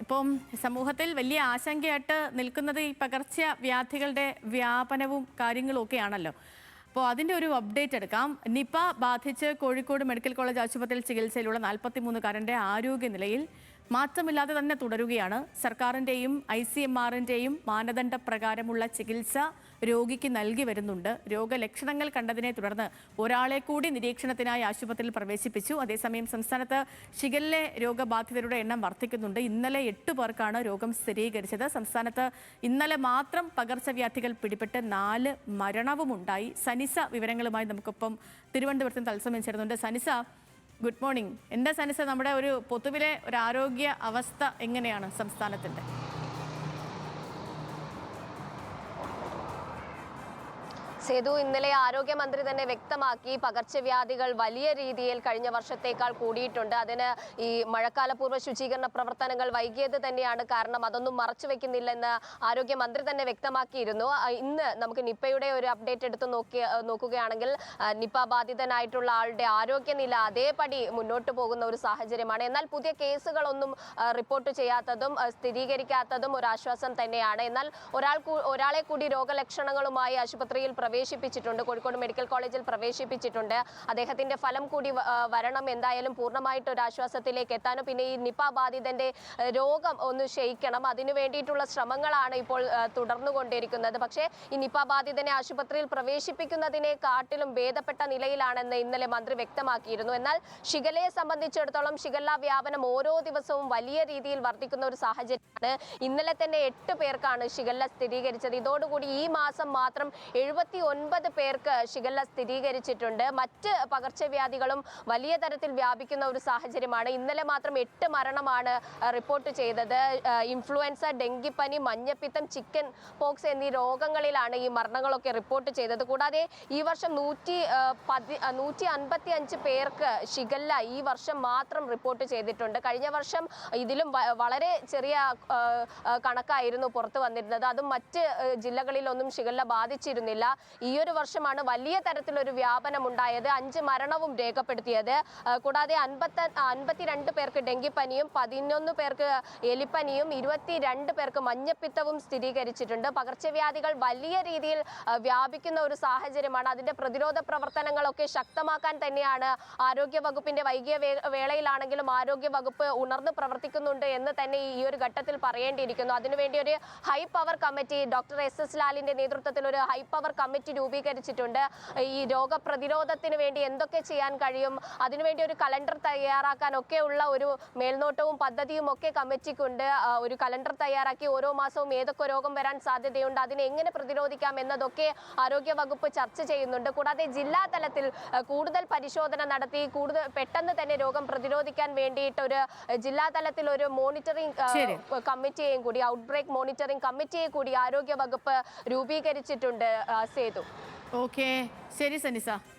ഇപ്പം സമൂഹത്തിൽ വലിയ ആശങ്കയായിട്ട് നിൽക്കുന്നത് ഈ പകർച്ചവ്യാധികളുടെ വ്യാപനവും കാര്യങ്ങളും ഒക്കെയാണല്ലോ. അപ്പോൾ അതിൻ്റെ ഒരു അപ്ഡേറ്റ് എടുക്കാം. നിപ ബാധിച്ച് കോഴിക്കോട് മെഡിക്കൽ കോളേജ് ആശുപത്രിയിൽ ചികിത്സയിലുള്ള 43കാരൻ്റെ ആരോഗ്യനിലയിൽ മാറ്റമില്ലാതെ തന്നെ തുടരുകയാണ്. സർക്കാരിൻ്റെയും ICMRൻ്റെയും മാനദണ്ഡപ്രകാരമുള്ള ചികിത്സ രോഗിക്ക് നൽകി വരുന്നുണ്ട്. രോഗലക്ഷണങ്ങൾ കണ്ടതിനെ തുടർന്ന് ഒരാളെ കൂടി നിരീക്ഷണത്തിനായി ആശുപത്രിയിൽ പ്രവേശിപ്പിച്ചു. അതേസമയം സംസ്ഥാനത്ത് ഷിഗല്ല രോഗബാധിതരുടെ എണ്ണം വർദ്ധിക്കുന്നുണ്ട്. ഇന്നലെ 8 പേർക്കാണ് രോഗം സ്ഥിരീകരിച്ചത്. സംസ്ഥാനത്ത് ഇന്നലെ മാത്രം പകർച്ചവ്യാധികൾ പിടിപെട്ട് 4 മരണവുമുണ്ടായി. സനിസ വിവരങ്ങളുമായി നമുക്കൊപ്പം തിരുവനന്തപുരത്ത് തത്സമയം ചേരുന്നുണ്ട്. സനിസ, ഗുഡ് മോർണിംഗ്. എന്താ സനിസ, നമ്മുടെ ഒരു പൊതുവിലെ ഒരു ആരോഗ്യ അവസ്ഥ എങ്ങനെയാണ് സംസ്ഥാനത്തിൻ്റെ? സേതു, ഇന്നലെ ആരോഗ്യമന്ത്രി തന്നെ വ്യക്തമാക്കി പകർച്ചവ്യാധികൾ വലിയ രീതിയിൽ കഴിഞ്ഞ വർഷത്തേക്കാൾ കൂടിയിട്ടുണ്ട്. അതിന് ഈ മഴക്കാലപൂർവ്വ ശുചീകരണ പ്രവർത്തനങ്ങൾ വൈകിയത് തന്നെയാണ് കാരണം. അതൊന്നും മറച്ചു വെക്കുന്നില്ലെന്ന് ആരോഗ്യമന്ത്രി തന്നെ വ്യക്തമാക്കിയിരുന്നു. ഇന്ന് നമുക്ക് നിപ്പയുടെ ഒരു അപ്ഡേറ്റ് എടുത്ത് നോക്കുകയാണെങ്കിൽ നിപ്പ ബാധിതനായിട്ടുള്ള ആളുടെ ആരോഗ്യനില അതേപടി മുന്നോട്ട് പോകുന്ന ഒരു സാഹചര്യമാണ്. എന്നാൽ പുതിയ കേസുകളൊന്നും റിപ്പോർട്ട് ചെയ്യാത്തതും സ്ഥിരീകരിക്കാത്തതും ഒരു ആശ്വാസം തന്നെയാണ്. എന്നാൽ ഒരാളെ കൂടി രോഗലക്ഷണങ്ങളുമായി ആശുപത്രിയിൽ പ്രവേശിപ്പിച്ചിട്ടുണ്ട്. കോഴിക്കോട് മെഡിക്കൽ കോളേജിൽ പ്രവേശിപ്പിച്ചിട്ടുണ്ട്. അദ്ദേഹത്തിന്റെ ഫലം കൂടി വരണം, എന്തായാലും പൂർണ്ണമായിട്ട് ഒരു ആശ്വാസത്തിലേക്ക് എത്താനും പിന്നെ ഈ നിപ ബാധിതന്റെ രോഗം ഒന്ന് ക്ഷയിക്കണം, അതിനു വേണ്ടിയിട്ടുള്ള ശ്രമങ്ങളാണ് ഇപ്പോൾ തുടർന്നുകൊണ്ടിരിക്കുന്നത്. പക്ഷേ ഈ നിപ ബാധിതനെ ആശുപത്രിയിൽ പ്രവേശിപ്പിക്കുന്നതിനെക്കാട്ടിലും ഭേദപ്പെട്ട നിലയിലാണെന്ന് ഇന്നലെ മന്ത്രി വ്യക്തമാക്കിയിരുന്നു. എന്നാൽ ഷിഗല്ലയെ സംബന്ധിച്ചിടത്തോളം ഷിഗല്ല വ്യാപനം ഓരോ ദിവസവും വലിയ രീതിയിൽ വർദ്ധിക്കുന്ന ഒരു സാഹചര്യമാണ്. ഇന്നലെ തന്നെ 8 പേർക്കാണ് ഷിഗല്ല സ്ഥിരീകരിച്ചത്. ഇതോടുകൂടി ഈ മാസം മാത്രം 79 പേർക്ക് ഷിഗല്ല സ്ഥിരീകരിച്ചിട്ടുണ്ട്. മറ്റ് പകർച്ചവ്യാധികളും വലിയ തരത്തിൽ വ്യാപിക്കുന്ന ഒരു സാഹചര്യമാണ്. ഇന്നലെ മാത്രം 8 മരണമാണ് റിപ്പോർട്ട് ചെയ്തത്. ഇൻഫ്ലുവൻസ, ഡെങ്കിപ്പനി, മഞ്ഞപ്പിത്തം, ചിക്കൻ പോക്സ് എന്നീ രോഗങ്ങളിലാണ് ഈ മരണങ്ങളൊക്കെ റിപ്പോർട്ട് ചെയ്തത്. കൂടാതെ ഈ വർഷം 155 പേർക്ക് ഷിഗല്ല ഈ വർഷം മാത്രം റിപ്പോർട്ട് ചെയ്തിട്ടുണ്ട്. കഴിഞ്ഞ വർഷം ഇതിലും വളരെ ചെറിയ കണക്കായിരുന്നു പുറത്തു വന്നിരുന്നത്. അതും മറ്റ് ജില്ലകളിലൊന്നും ഷിഗല്ല ബാധിച്ചിരുന്നില്ല. ഈ ഒരു വർഷമാണ് വലിയ തരത്തിലൊരു വ്യാപനം ഉണ്ടായത്. 5 മരണവും രേഖപ്പെടുത്തിയത്. കൂടാതെ 52 പേർക്ക് ഡെങ്കിപ്പനിയും 11 പേർക്ക് എലിപ്പനിയും 22 പേർക്ക് മഞ്ഞപ്പിത്തവും സ്ഥിരീകരിച്ചിട്ടുണ്ട്. പകർച്ചവ്യാധികൾ വലിയ രീതിയിൽ വ്യാപിക്കുന്ന ഒരു സാഹചര്യമാണ്. അതിന്റെ പ്രതിരോധ പ്രവർത്തനങ്ങളൊക്കെ ശക്തമാക്കാൻ തന്നെയാണ് ആരോഗ്യ വകുപ്പിന്റെ വൈകിയ വേളയിലാണെങ്കിലും ആരോഗ്യ വകുപ്പ് ഉണർന്ന് പ്രവർത്തിക്കുന്നുണ്ട് എന്ന് തന്നെ ഈ ഒരു ഘട്ടത്തിൽ പറയേണ്ടിയിരിക്കുന്നു. അതിനുവേണ്ടി ഒരു high power committee doctor SS ലാലിന്റെ നേതൃത്വത്തിൽ ഒരു ഹൈ പവർ കമ്മിറ്റി രൂപീകരിച്ചിട്ടുണ്ട്. ഈ രോഗപ്രതിരോധത്തിന് വേണ്ടി എന്തൊക്കെ ചെയ്യാൻ കഴിയും, അതിനുവേണ്ടി ഒരു കലണ്ടർ തയ്യാറാക്കാനൊക്കെയുള്ള ഒരു മേൽനോട്ടവും പദ്ധതിയും ഒക്കെ കമ്മിറ്റിക്കുണ്ട്. ഒരു കലണ്ടർ തയ്യാറാക്കി ഓരോ മാസവും ഏതൊക്കെ രോഗം വരാൻ സാധ്യതയുണ്ട്, അതിനെ എങ്ങനെ പ്രതിരോധിക്കാം എന്നതൊക്കെ ആരോഗ്യ വകുപ്പ് ചർച്ച ചെയ്യുന്നുണ്ട്. കൂടാതെ ജില്ലാ തലത്തിൽ കൂടുതൽ പരിശോധന നടത്തി കൂടുതൽ പെട്ടെന്ന് തന്നെ രോഗം പ്രതിരോധിക്കാൻ വേണ്ടിയിട്ട് ഒരു ജില്ലാ തലത്തിൽ ഒരു മോണിറ്ററിംഗ് കമ്മിറ്റിയെയും കൂടി, ഔട്ട്ബ്രേക്ക് മോണിറ്ററിംഗ് കമ്മിറ്റിയെ കൂടി ആരോഗ്യ വകുപ്പ് രൂപീകരിച്ചിട്ടുണ്ട്. സേതു. ഓക്കെ, ശരി സനിസ.